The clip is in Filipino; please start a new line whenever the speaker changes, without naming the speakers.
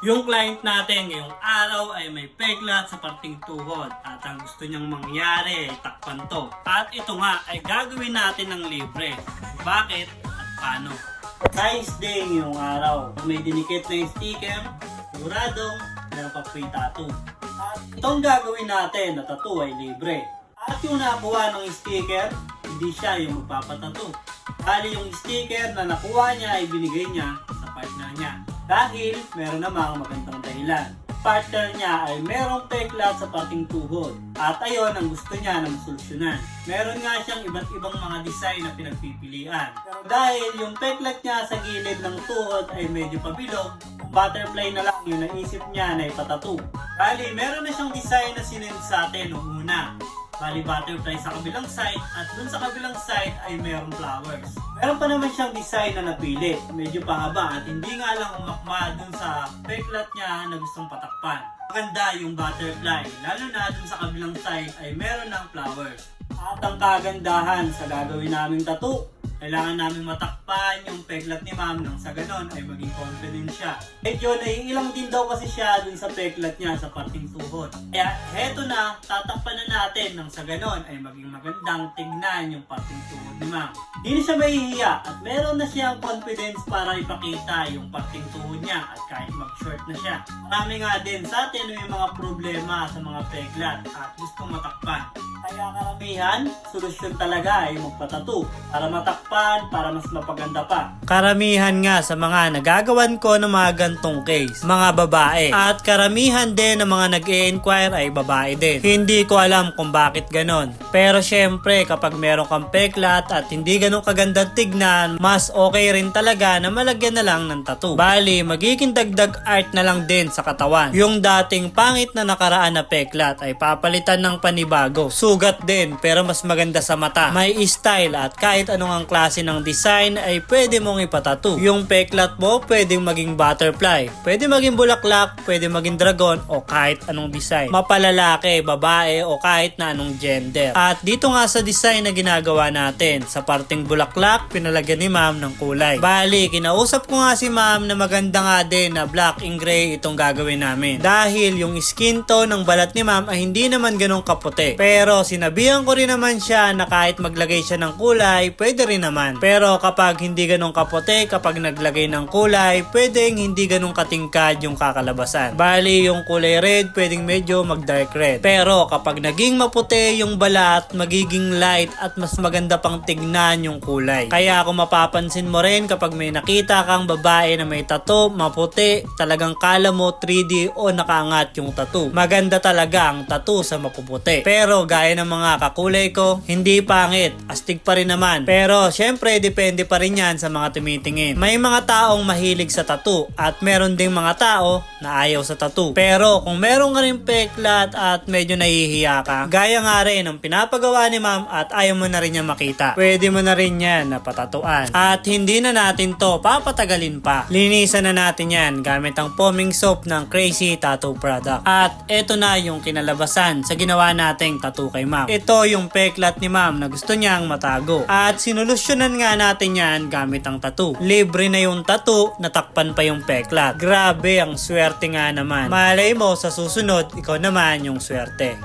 Yung client natin ngayong araw ay may peklat sa parting tuhod at ang gusto niyang mangyari ay takpan to. At ito nga ay gagawin natin ng libre. Bakit at paano? Science Day ngayong araw. May dinikit na yung sticker, siguradong meron pa free tattoo. At itong gagawin natin na tattoo ay libre. At yung nakuha ng sticker, hindi siya yung magpapatattoo. Bali yung sticker na nakuha niya ay binigay niya sa partner niya. Dahil meron namang magandang dahilan. Partner niya ay merong peklat sa pating tuhod. At ayon ang gusto niya na masolusyonan. Meron nga siyang iba't ibang mga design na pinagpipilian. Pero dahil yung peklat niya sa gilid ng tuhod ay medyo pabilog, butterfly na lang yung naisip niya na ipatattoo. Bali, meron na siyang design na sinend sa atin noong una. Bali, butterfly sa kabilang side at dun sa kabilang side ay mayroong flowers. Meron pa naman siyang design na napili. Medyo pahaba at hindi nga lang umakma dun sa peklat niya na gustong patakpan. Maganda yung butterfly, lalo na dun sa kabilang side ay meron ng flowers. At ang kagandahan sa gagawin naming tattoo, kailangan namin matakpan yung peklat ni ma'am nang sa ganon ay maging confident siya. Medyo naiilang din daw kasi siya dun sa peklat niya sa parting tuhod. Kaya heto na, tatakpan na natin nang sa ganon ay maging magandang tignan yung parting tuhod ni ma'am. Hindi na siya mahihiya at meron na siyang confidence para ipakita yung parting tuhod niya at kahit mag-short na siya. Marami nga din sa atin may mga problema sa mga peklat at gustong matakpan. Kaya karamihan, solusyon talaga ay magpatattoo para matakpan, para mas mapaganda pa. Karamihan nga sa mga nagagawan ko ng mga gantong case, mga babae. At karamihan din ng mga nag-e-inquire ay babae din. Hindi ko alam kung bakit ganon. Pero syempre kapag meron kang peklat at hindi ganon kagandang tignan, mas okay rin talaga na malagyan na lang ng tattoo. Bali, magiging dagdag art na lang din sa katawan. Yung dating pangit na nakaraan na peklat ay papalitan ng panibago. Sugat din pero mas maganda sa mata. May style at kahit anong ang klase ng design ay pwede mong ipatattoo. Yung peklat mo pwedeng maging butterfly, pwede maging bulaklak, pwede maging dragon o kahit anong design. Mapalalaki, babae o kahit na anong gender. At dito nga sa design na ginagawa natin, sa parting bulaklak pinalagyan ni ma'am ng kulay. Bali, kinausap ko nga si ma'am na maganda nga din na black and gray itong gagawin namin. Dahil yung skin tone ng balat ni ma'am ay hindi naman ganun kaputi. Pero sinabihan ko rin naman siya na kahit maglagay siya ng kulay, pwede rin naman. Pero kapag hindi ganun kaputi, kapag naglagay ng kulay, pwedeng hindi ganun katingkad yung kakalabasan. Bali, yung kulay red, pwedeng medyo mag-dark red. Pero kapag naging maputi yung balat, magiging light at mas maganda pang tignan yung kulay. Kaya kung mapapansin mo rin kapag may nakita kang babae na may tattoo, maputi, talagang kala mo 3D o nakaangat yung tattoo. Maganda talaga ang tattoo sa mapuputi. Pero gaya ng mga kakulay ko, hindi pangit, astig pa rin naman. Pero syempre depende pa rin yan sa mga tumitingin. May mga taong mahilig sa tattoo at meron ding mga tao na ayaw sa tattoo. Pero kung meron ka rin peklat at medyo nahihiya ka, gaya nga rin ng pinapagawa ni ma'am at ayaw mo na rin niya makita, pwede mo na rin yan napatatuan. At hindi na natin to papatagalin pa. Linisan na natin yan gamit ang foaming soap ng Crazy Tattoo Product. At eto na yung kinalabasan sa ginawa nating tattoo kay ma'am. Ito yung peklat ni ma'am na gusto niyang matago. At sinulusyonan nga natin yan gamit ang tattoo. Libre na yung tattoo, natakpan pa yung peklat. Grabe ang swerte nga naman. Malay mo sa susunod, ikaw naman yung swerte.